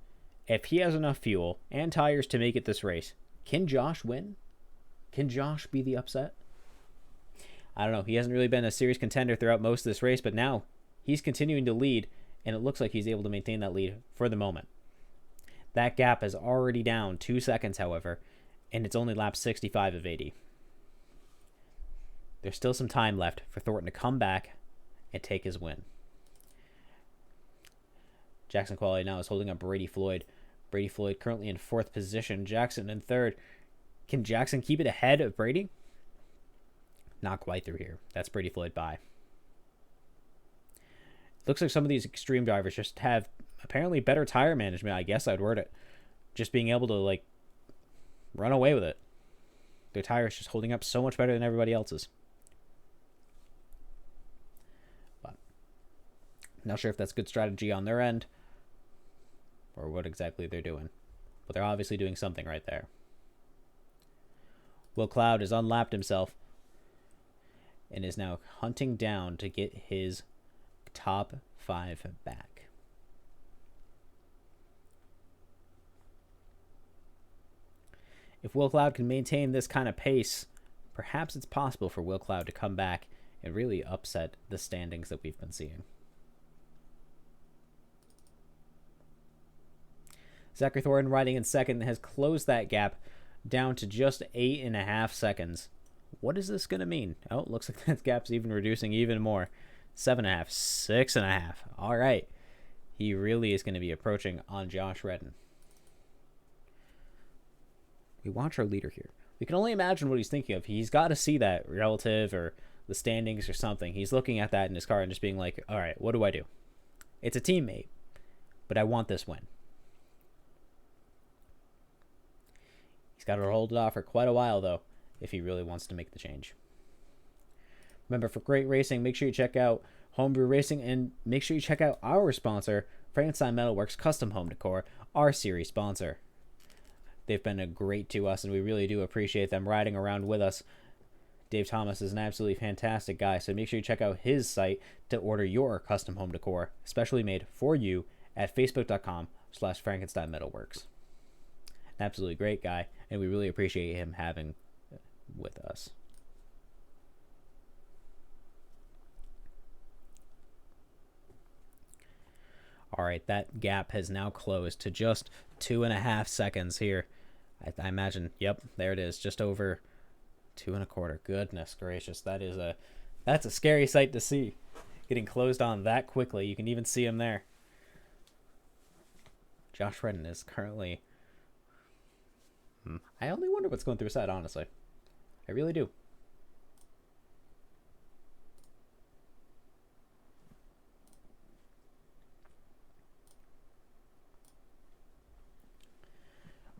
[SPEAKER 1] if he has enough fuel and tires to make it this race, can Josh win? Can Josh be the upset? I don't know. He hasn't really been a serious contender throughout most of this race, but now he's continuing to lead, and it looks like he's able to maintain that lead for the moment. That gap is already down 2 seconds, however, and it's only lap 65 of 80. There's still some time left for Thornton to come back and take his win. Jackson Qualley now is holding up Brady Floyd. Brady Floyd currently in 4th position. Jackson in 3rd. Can Jackson keep it ahead of Brady? Not quite through here. That's Brady Floyd by. Looks like some of these extreme drivers just have apparently better tire management, I guess I'd word it. Just being able to run away with it. Their tire is just holding up so much better than everybody else's. But not sure if that's good strategy on their end or what exactly they're doing. But they're obviously doing something right there. Will Cloud has unlapped himself and is now hunting down to get his top 5 back. If Will Cloud can maintain this kind of pace, perhaps it's possible for Will Cloud to come back and really upset the standings that we've been seeing. Zachary Thornton riding in second has closed that gap down to just 8.5 seconds. What is this going to mean? Oh, it looks like that gap's even reducing even more. 7.5, 6.5. All right. He really is going to be approaching on Josh Redden. We watch our leader here. We can only imagine what he's thinking of. He's got to see that relative or the standings or something. He's looking at that in his car and just being like, all right, what do I do? It's a teammate, but I want this win. He's got to hold it off for quite a while, though, if he really wants to make the change. Remember, for great racing, make sure you check out Homebrew Racing and make sure you check out our sponsor, Frankenstein Metalworks Custom Home Decor, our series sponsor. They've been great to us, and we really do appreciate them riding around with us. Dave Thomas is an absolutely fantastic guy, so make sure you check out his site to order your custom home decor, specially made for you at facebook.com/Frankenstein Metalworks. Absolutely great guy, and we really appreciate him having with us. All right, that gap has now closed to just 2.5 seconds here. I imagine, yep, there it is, just over 2.25. Goodness gracious, that's a scary sight to see. Getting closed on that quickly. You can even see him there. Josh Redden is currently... I only wonder what's going through his head, honestly. I really do.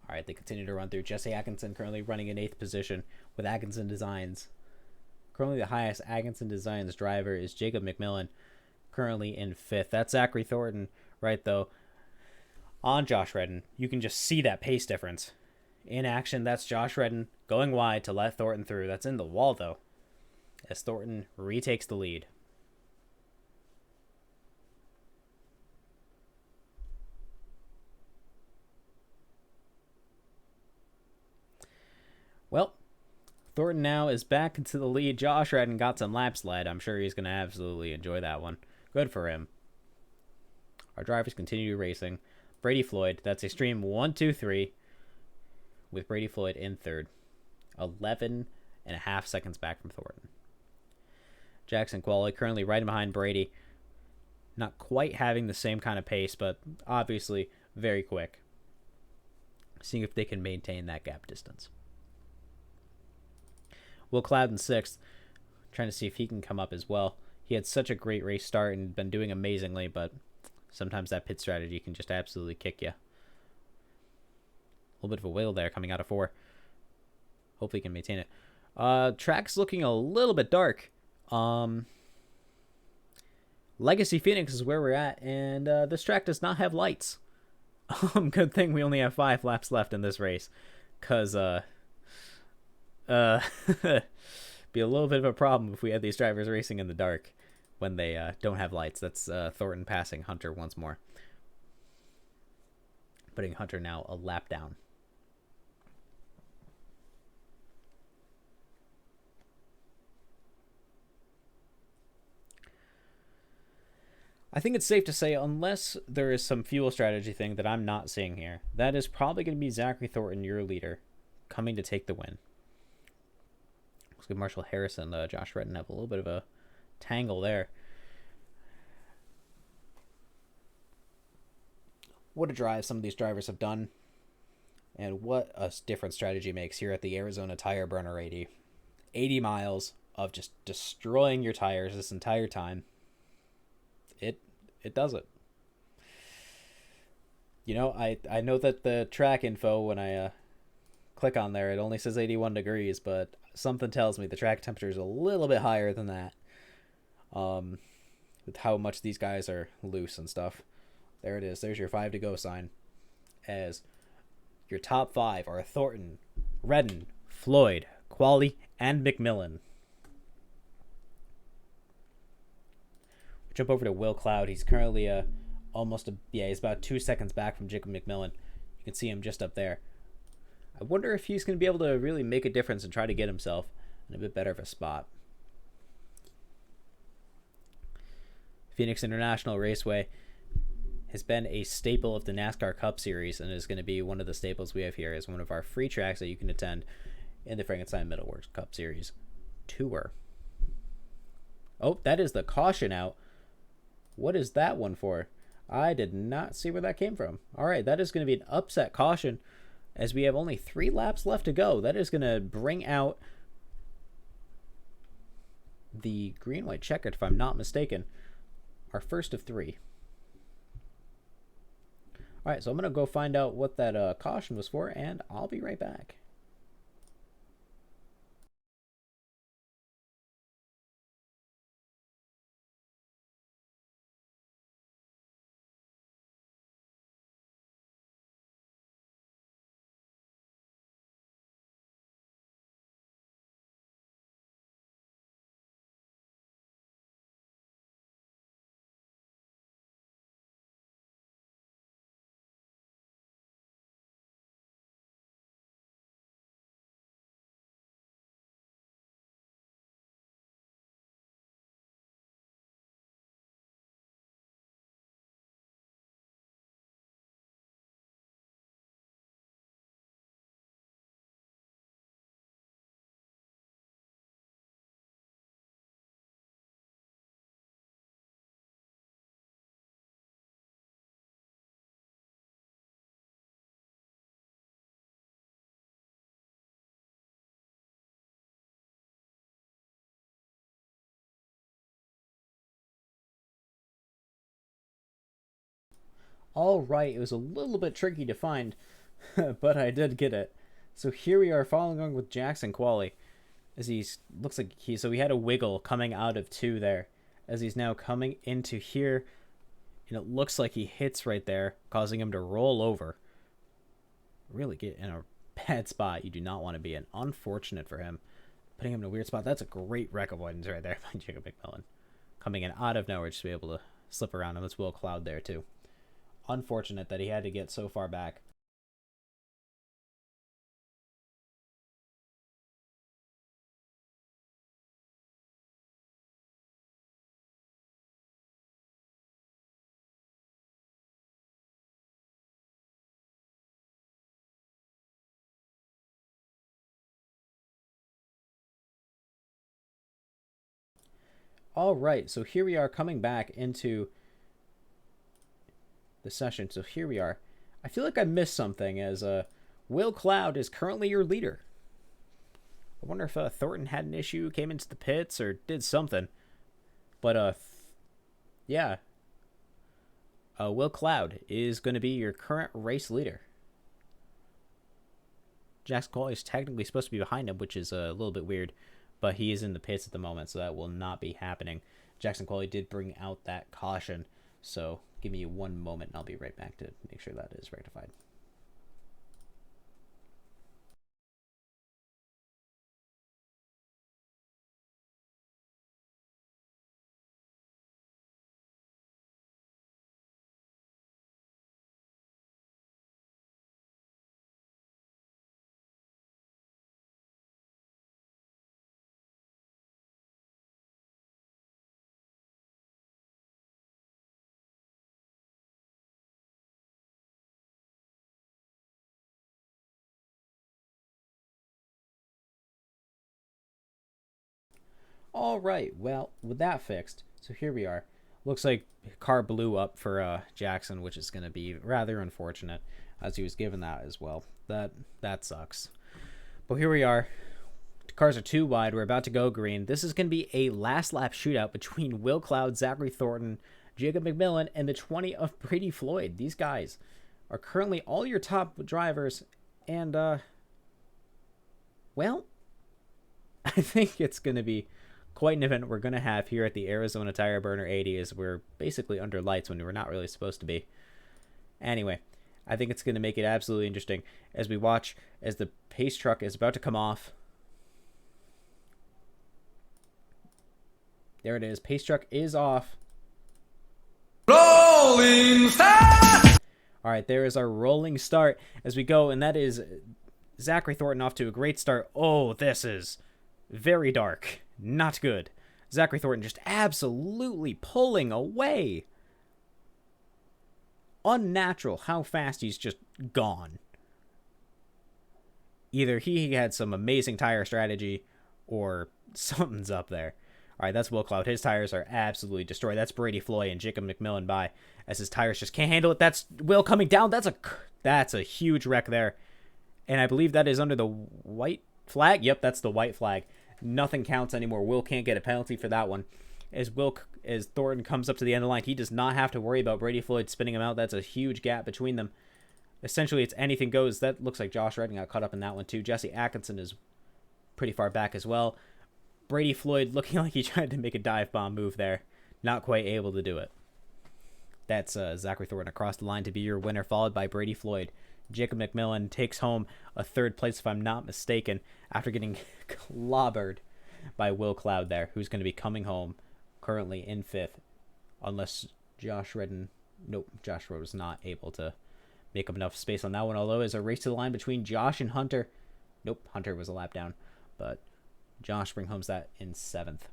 [SPEAKER 1] All right, they continue to run through. Jesse Atkinson currently running in 8th position with Atkinson Designs. Currently the highest Atkinson Designs driver is Jacob Mcmillan, currently in 5th. That's Zachary Thornton, right, though. On Josh Redden, you can just see that pace difference. In action, that's Josh Redden going wide to let Thornton through. That's in the wall, though, as Thornton retakes the lead. Well, Thornton now is back into the lead. Josh Redden got some laps led. I'm sure he's going to absolutely enjoy that one. Good for him. Our drivers continue racing. Brady Floyd, that's Extreme 1, 2, 3. With Brady Floyd in 3rd. 11.5 seconds back from Thornton. Jackson Qualley currently right behind Brady. Not quite having the same kind of pace, but obviously very quick. Seeing if they can maintain that gap distance. Will Cloud in 6th. Trying to see if he can come up as well. He had such a great race start and been doing amazingly, but sometimes that pit strategy can just absolutely kick you. A little bit of a wheel there coming out of 4. Hopefully he can maintain it. Track's looking a little bit dark. Legacy Phoenix is where we're at, and this track does not have lights. Good thing we only have 5 laps left in this race, because be a little bit of a problem if we had these drivers racing in the dark when they don't have lights. That's Thornton passing Hunter once more, putting Hunter now a lap down. I think it's safe to say, unless there is some fuel strategy thing that I'm not seeing here, that is probably going to be Zachary Thornton, your leader, coming to take the win. Looks like Marshall Harris and Josh Redden have a little bit of a tangle there. What a drive some of these drivers have done, and what a different strategy makes here at the Arizona Tire Burner 80. 80 miles of just destroying your tires this entire time. It does it. You know, I know that the track info, when I click on there, it only says 81 degrees, but something tells me the track temperature is a little bit higher than that. With how much these guys are loose and stuff. There it is. There's your 5 to go sign. As your top 5 are Thornton, Redden, Floyd, Qualley, and Mcmillan. Jump over to Will Cloud. He's currently he's about 2 seconds back from Jacob Mcmillan. You can see him just up there. I wonder if he's going to be able to really make a difference and try to get himself in a bit better of a spot. Phoenix International Raceway has been a staple of the NASCAR Cup Series and is going to be one of the staples we have here as one of our free tracks that you can attend in the Frankenstein Middleworks Cup Series Tour. Oh, that is the caution out. What is that one for? I did not see where that came from. All right, that is going to be an upset caution as we have only 3 laps left to go. That is going to bring out the green-white checkered, if I'm not mistaken. Our first of 3. All right, so I'm going to go find out what that caution was for, and I'll be right back. All right, it was a little bit tricky to find, but I did get it. So here we are following on with Jackson Qualley, as so he had a wiggle coming out of 2 there, as he's now coming into here, and it looks like he hits right there, causing him to roll over. Really get in a bad spot you do not want to be in. Unfortunate for him, putting him in a weird spot. That's a great wreck avoidance right there by Jacob Mcmillan, coming in out of nowhere just to be able to slip around him. That's Will Cloud there too. Unfortunate that he had to get so far back. All right, so here we are coming back into the session. So here we are. I feel like I missed something as Will Cloud is currently your leader. I wonder if Thornton had an issue, came into the pits, or did something. But yeah. Will Cloud is going to be your current race leader. Jackson Qualley is technically supposed to be behind him, which is a little bit weird. But he is in the pits at the moment, so that will not be happening. Jackson Qualley did bring out that caution, so give me 1 moment and I'll be right back to make sure that is rectified. All right, well, with that fixed, so here we are. Looks like car blew up for Jackson, which is going to be rather unfortunate, as he was given that as well. That sucks. But here we are. The cars are too wide. We're about to go green. This is going to be a last lap shootout between Will Cloud, Zachary Thornton, Jacob Mcmillan, and the 20 of Brady Floyd. These guys are currently all your top drivers, and Well, I think it's going to be quite an event we're going to have here at the Arizona Tire Burner 80 as we're basically under lights when we're not really supposed to be. Anyway, I think it's going to make it absolutely interesting as we watch as the pace truck is about to come off. There it is. Pace truck is off.
[SPEAKER 2] Rolling start!
[SPEAKER 1] All right, there is our rolling start as we go, and that is Zachary Thornton off to a great start. Oh, this is very dark. Not good. Zachary Thornton just absolutely pulling away. Unnatural how fast he's just gone. Either he had some amazing tire strategy or something's up there. All right, that's Will Cloud. His tires are absolutely destroyed. That's Brady Floyd and Jacob Mcmillan by as his tires just can't handle it. That's Will coming down. That's a huge wreck there. And I believe that is under the white flag. Yep, that's the white flag. Nothing counts anymore. Will can't get a penalty for that one. As Thornton comes up to the end of the line, he does not have to worry about Brady Floyd spinning him out. That's a huge gap between them. Essentially, it's anything goes. That looks like Josh Redden got caught up in that one too. Jesse Atkinson is pretty far back as well. Brady Floyd looking like he tried to make a dive bomb move there. Not quite able to do it. That's Zachary Thornton across the line to be your winner, followed by Brady Floyd. Jacob Mcmillan takes home a third place, if I'm not mistaken, after getting clobbered by Will Cloud there, who's going to be coming home currently in fifth, unless Josh Redden... Nope, Josh Redden was not able to make up enough space on that one, although it's a race to the line between Josh and Hunter. Nope, Hunter was a lap down, but Josh bring home that in seventh.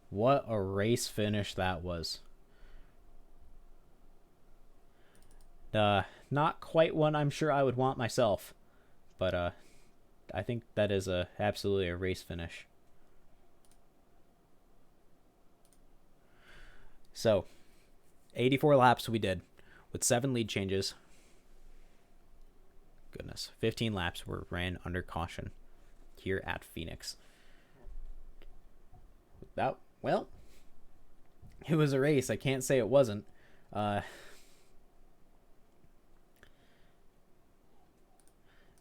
[SPEAKER 1] What a race finish that was. Not quite one I'm sure I would want myself, but I think that is absolutely a race finish. So, 84 laps we did with 7 lead changes. Goodness, 15 laps were ran under caution here at Phoenix. Well, it was a race. I can't say it wasn't.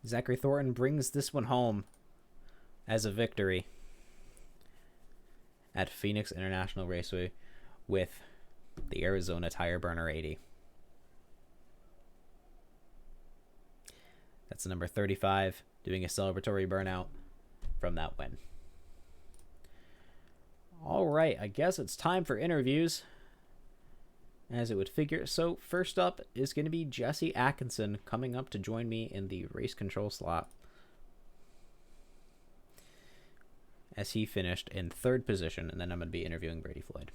[SPEAKER 1] Zachary Thornton brings this one home as a victory at Phoenix International Raceway with the Arizona Tire Burner 80. That's the number 35 doing a celebratory burnout from that win. All right, I guess it's time for interviews, as it would figure. So first up is going to be Jesse Atkinson coming up to join me in the race control slot, as he finished in third position, and then I'm going to be interviewing Brady Floyd.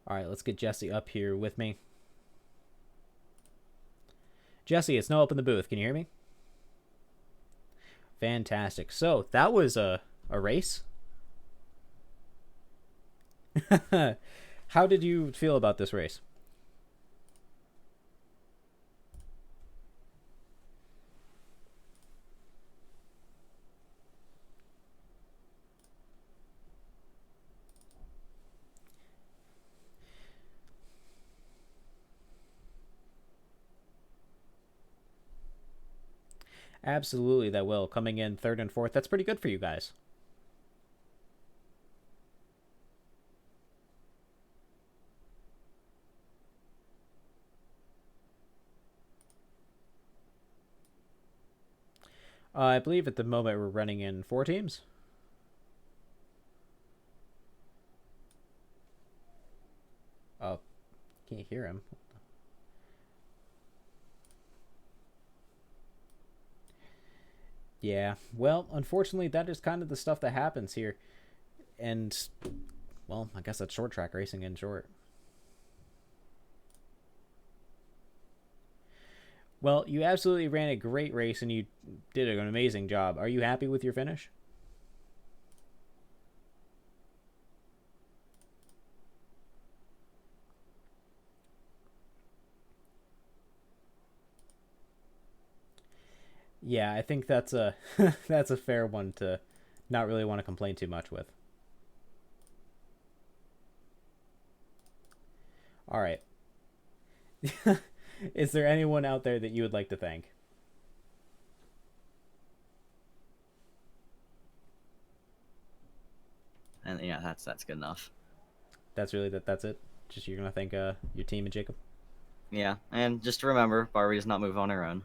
[SPEAKER 1] All right, let's get Jesse up here with me. Jesse, it's Noah up in the booth. Can you hear me? Fantastic. So that was a race. How did you feel about this race? Absolutely, that will. Coming in third and fourth, that's pretty good for you guys. I believe at the moment we're running in 4 teams. Oh, can't hear him. Yeah, well, unfortunately, that is kind of the stuff that happens here. And, well, I guess that's short track racing in short. Well, you absolutely ran a great race and you did an amazing job. Are you happy with your finish? Yeah, I think that's a that's a fair one to not really want to complain too much with. All right. Is there anyone out there that you would like to thank?
[SPEAKER 3] And yeah, that's good enough.
[SPEAKER 1] That's really that's it. Just you're gonna thank your team and Jacob.
[SPEAKER 3] Yeah, and just remember, Barbie does not move on her own.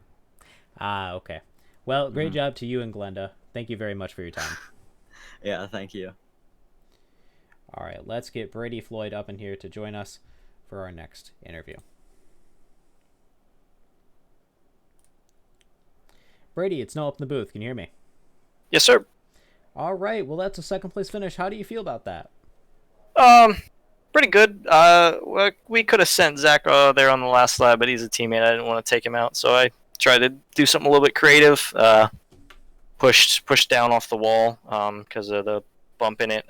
[SPEAKER 1] Ah, okay. Well, great job to you and Glenda. Thank you very much for your time.
[SPEAKER 3] Yeah, thank you.
[SPEAKER 1] All right, let's get Brady Floyd up in here to join us for our next interview. Brady, it's Noah up in the booth. Can you hear me?
[SPEAKER 4] Yes, sir.
[SPEAKER 1] All right. Well, that's a second place finish. How do you feel about that?
[SPEAKER 4] Pretty good. We could have sent Zach there on the last lap, but he's a teammate. I didn't want to take him out, so I tried to do something a little bit creative. Pushed down off the wall because of the bump in it,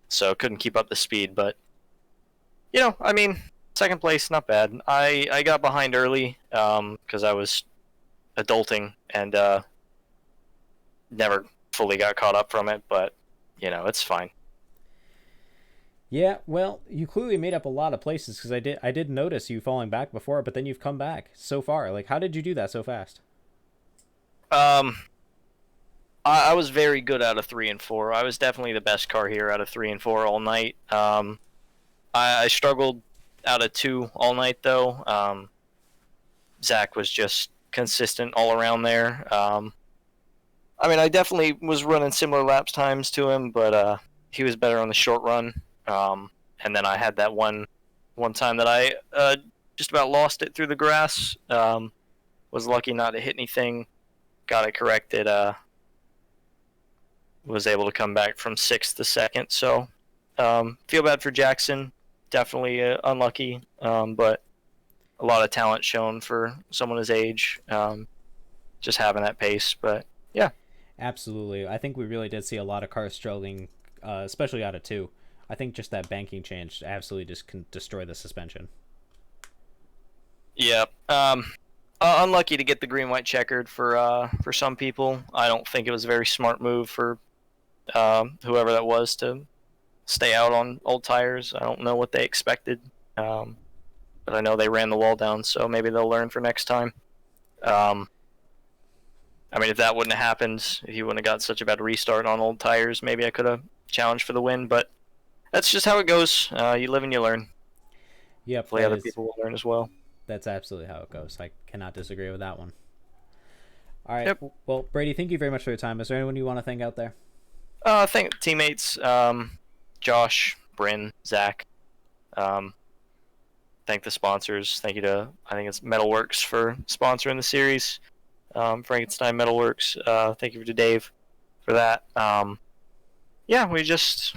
[SPEAKER 4] so couldn't keep up the speed. But I mean, second place, not bad. I got behind early because I was adulting and never fully got caught up from it, but it's fine.
[SPEAKER 1] Yeah, well, you clearly made up a lot of places because I did notice you falling back before, but then you've come back so far. Like, how did you do that so fast?
[SPEAKER 4] I was very good out of 3 and 4. I was definitely the best car here out of 3 and 4 all night. I struggled out of 2 all night though. Zach was just consistent all around there. I mean, I definitely was running similar laps times to him, but he was better on the short run. And then I had that one time that I just about lost it through the grass. Was lucky not to hit anything. Got it corrected. Was able to come back from 6th to 2nd. So feel bad for Jackson. Definitely unlucky, but a lot of talent shown for someone his age. Just having that pace, but yeah.
[SPEAKER 1] Absolutely. I think we really did see a lot of cars struggling, especially out of 2. I think just that banking change absolutely just can destroy the suspension.
[SPEAKER 4] Yeah. Unlucky to get the green-white checkered for some people. I don't think it was a very smart move for whoever that was to stay out on old tires. I don't know what they expected, but I know they ran the wall down, so maybe they'll learn for next time. I mean, if that wouldn't have happened, if he wouldn't have got such a bad restart on old tires, maybe I could have challenged for the win, but that's just how it goes. You live and you learn.
[SPEAKER 1] Yep.
[SPEAKER 4] Hopefully other people will learn as well.
[SPEAKER 1] That's absolutely how it goes. I cannot disagree with that one. All right.
[SPEAKER 4] Yep.
[SPEAKER 1] Well, Brady, thank you very much for your time. Is there anyone you want to thank out there?
[SPEAKER 4] Thank teammates, Josh, Bryn, Zach. Thank the sponsors. Thank you to, I think it's Metalworks for sponsoring the series. Frankenstein Metalworks. Thank you to Dave for that. Yeah, we just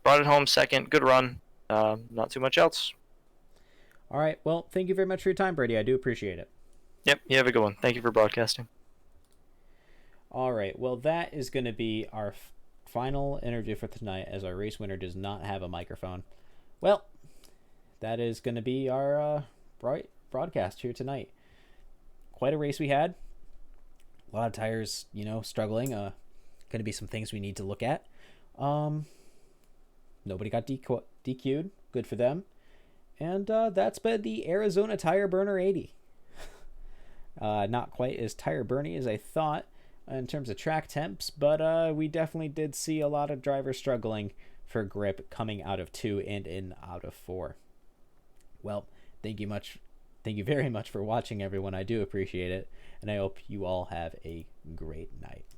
[SPEAKER 4] brought it home second. Good run. Not too much else.
[SPEAKER 1] All right. Well, thank you very much for your time, Brady. I do appreciate it.
[SPEAKER 4] Yep, you have a good one. Thank you for broadcasting.
[SPEAKER 1] All right. Well, that is going to be our final interview for tonight, as our race winner does not have a microphone. Well, that is going to be our broadcast here tonight. Quite a race we had. A lot of tires, struggling. Going to be some things we need to look at. Nobody got DQ'd. Good for them. And that's been the Arizona Tire Burner 80. Not quite as tire burny as I thought in terms of track temps, but we definitely did see a lot of drivers struggling for grip coming out of 2 and in out of 4. Well, thank you very much for watching, everyone. I do appreciate it, and I hope you all have a great night.